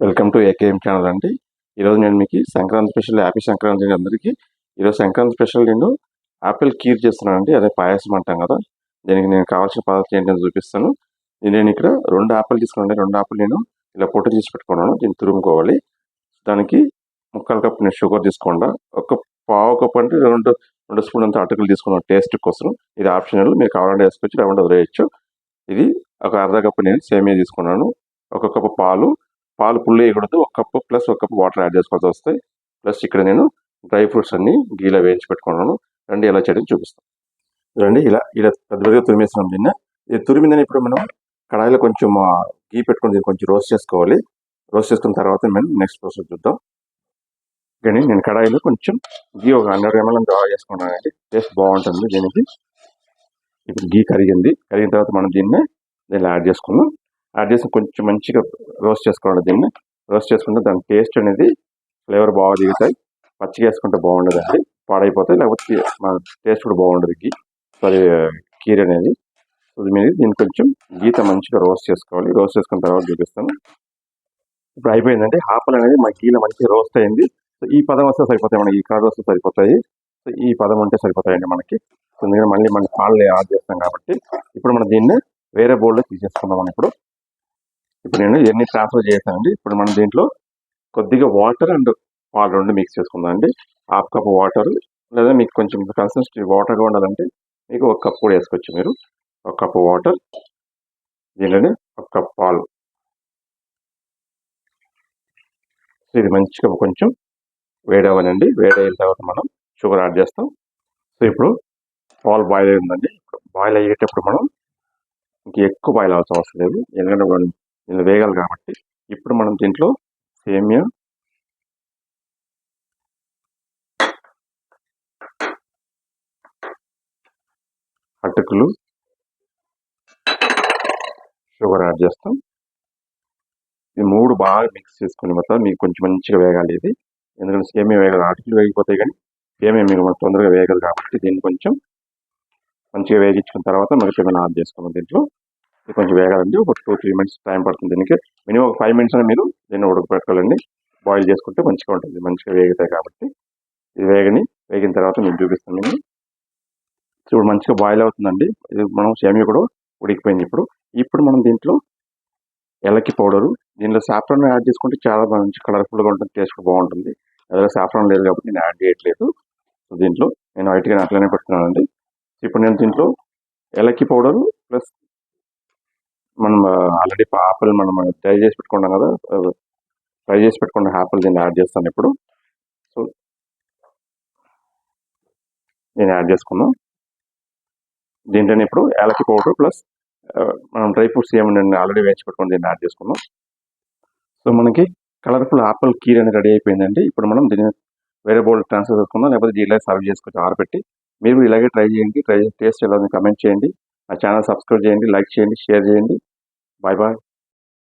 Welcome to AKM channel అండి. ఈరోజు నేను మీకు సంక్రాంతి స్పెషల్ హ్యాపీ సంక్రాంతి అండి అందరికీ. ఈరోజు సంక్రాంతి స్పెషల్ నేను ఆపిల్ కీర్ చేస్తున్నానండి. అదే పాయసం అంటాం కదా. దీనికి నేను కావాల్సిన పదార్థాలు ఏంటని చూపిస్తాను. నేను ఇక్కడ 2 ఆపిల్ తీసుకున్నాను. 2 ఆపిల్ నేను ఇలా పొట్టు తీసి పెట్టుకున్నాను. దీన్ని తురుముకోవాలి. దానికి ముక్కాలు కప్పు నేను షుగర్ తీసుకోండి. ఒక పావు కప్పు అంటే 2 స్పూన్ అంత అటుకులు తీసుకున్నాను టేస్ట్ కోసం. ఇది ఆప్షనల్, మీరు కావాలంటే వేసుకోవచ్చు, లేకుంటే వదిలేయచ్చు. ఇది ఒక అర్ధ కప్పు నేను సేమియా తీసుకున్నాను. ఒక కప్పు పాలు పుల్లు వేయకూడదు. 1 cup plus 1 cup water add చేసుకోవాల్సి వస్తాయి. ప్లస్ ఇక్కడ నేను డ్రై ఫ్రూట్స్ అన్ని గీలో వేయించి పెట్టుకున్నాను. రండి ఎలా చేయడం చూపిస్తాను. రండి ఇలా ఇలా పెద్దగా తురిమేస్తున్నాం దీన్ని. ఇది తురిమిందని ఇప్పుడు మనం కడాయిలో కొంచెం గీ పెట్టుకుని దీన్ని కొంచెం రోస్ట్ చేసుకోవాలి. రోస్ట్ చేసుకున్న తర్వాత మనం నెక్స్ట్ ప్రాసెస్ చూద్దాం. కానీ నేను కడాయిలో కొంచెం గీ ఒక 100 ml డ్రా చేసుకున్నానండి. టేస్ట్ బాగుంటుంది దీనికి. ఇప్పుడు గీ కరిగిన తర్వాత మనం దీన్ని యాడ్ చేసుకుందాం. యాడ్ చేసి కొంచెం మంచిగా రోస్ట్ చేసుకోండి. దీన్ని రోస్ట్ చేసుకుంటే దాని టేస్ట్ అనేది ఫ్లేవర్ బాగా దిగుతాయి. పచ్చిగా వేసుకుంటే బాగుండదండి, పాడైపోతాయి. లేకపోతే మన టేస్ట్ కూడా బాగుండదు అది కీర్ అనేది. మీరు దీన్ని కొంచెం గీత మంచిగా రోస్ట్ చేసుకోవాలి. రోస్ట్ చేసుకున్న తర్వాత చూపిస్తాను. ఇప్పుడు అయిపోయిందండి. ఆపిల్ అనేది మా గీలో మంచిగా రోస్ట్ అయింది. సో ఈ పదం వస్తే సరిపోతాయి, మనకి ఈ కలర్ వస్తే సరిపోతాయి. సో ఈ పదం ఉంటే సరిపోతాయండి మనకి. ఎందుకంటే మళ్ళీ మన పాలు యాడ్ చేస్తాం కాబట్టి. ఇప్పుడు మనం దీన్ని వేరే బౌల్లో తీసేసుకుందాం. ఇప్పుడు నేను ఇవన్నీ ట్రాన్స్ఫర్ చేశానండి. ఇప్పుడు మనం దీంట్లో కొద్దిగా వాటర్ అండ్ పాలు 2 మిక్స్ చేసుకుందాం అండి. 1/2 కప్ వాటర్, లేదా మీకు కొంచెం కన్సిస్టెన్సీ వాటర్గా ఉండాలంటే మీకు 1 కప్ కూడా వేసుకోవచ్చు. మీరు 1 కప్ వాటర్, దీంట్లోనే 1 కప్ పాలు. ఇది మంచిగా కొంచెం వేడవనండి. వేడైన తర్వాత మనం షుగర్ యాడ్ చేస్తాం. సో ఇప్పుడు పాలు బాయిల్ అయిందండి. బాయిల్ అయ్యేటప్పుడు మనం ఇంక ఎక్కువ బాయిల్ అవ్వాల్సిన అవసరం లేదు, ఎందుకంటే దీనిలో వేగాలి కాబట్టి. ఇప్పుడు మనం దీంట్లో సేమియా, అటుకులు, షుగర్ యాడ్ చేస్తాం. ఈ 3 బాగా మిక్స్ చేసుకుని మొత్తం మీకు కొంచెం మంచిగా వేగాలి ఇది. ఎందుకంటే సేమియా వేగాలి, అటుకులు వేగిపోతాయి కానీ సేమియా మీకు తొందరగా వేగదు కాబట్టి దీన్ని కొంచెం మంచిగా వేగించుకున్న తర్వాత మిగతా ఆఫ్ చేసుకున్నాం. దీంట్లో ఇది కొంచెం వేగాలండి. ఒక 2-3 minutes టైం పడుతుంది దీనికి. మినిమం ఒక 5 minutes అని మీరు దీన్ని ఉడకపెట్టుకోవాలండి. బాయిల్ చేసుకుంటే మంచిగా ఉంటుంది, మంచిగా వేగుతాయి కాబట్టి. ఇది వేగిన తర్వాత నేను చూపిస్తాను. నేను ఇప్పుడు మంచిగా బాయిల్ అవుతుందండి. ఇది మనం సేమియా కూడా ఉడికిపోయింది. ఇప్పుడు మనం దీంట్లో ఏలక్కి పౌడరు, దీంట్లో సాఫ్రాన్ యాడ్ చేసుకుంటే చాలా మంచి కలర్ఫుల్గా ఉంటుంది, టేస్ట్ బాగుంటుంది. అదే సాఫ్రాన్ లేదు కాబట్టి నేను యాడ్ చేయట్లేదు. సో దీంట్లో నేను వైట్గా అట్లనే పెడుతున్నానండి. ఇప్పుడు నేను దీంట్లో ఏలక్కి పౌడరు ప్లస్ మనం ఆల్రెడీ ఆపిల్ మనం ఫ్రై చేసి పెట్టుకున్నాం కదా, ఫ్రై చేసి పెట్టుకున్న ఆపిల్ దీన్ని యాడ్ చేస్తాను ఇప్పుడు. సో నేను యాడ్ చేసుకున్నాం. దీంట్లోనే ఇప్పుడు ఏలక్కి పౌడర్ ప్లస్ మనం డ్రై ఫ్రూట్స్ ఏమైనా ఆల్రెడీ వేయించి పెట్టుకుని దీన్ని యాడ్ చేసుకున్నాం. సో మనకి కలర్ఫుల్ ఆపిల్ కీర్ అనేది రెడీ అయిపోయిందండి. ఇప్పుడు మనం దీన్ని వేరే బౌల్ ట్రాన్స్ఫర్ చేసుకుందాం, లేకపోతే దీనిలో సర్వ్ చేసుకోవచ్చు ఆరబెట్టి. మీరు ఇలాగే ట్రై చేయండి. టేస్ట్ ఎలా ఉంది కమెంట్ చేయండి. నా ఛానల్ సబ్స్క్రైబ్ చేయండి, లైక్ చేయండి, షేర్ చేయండి. Bye bye.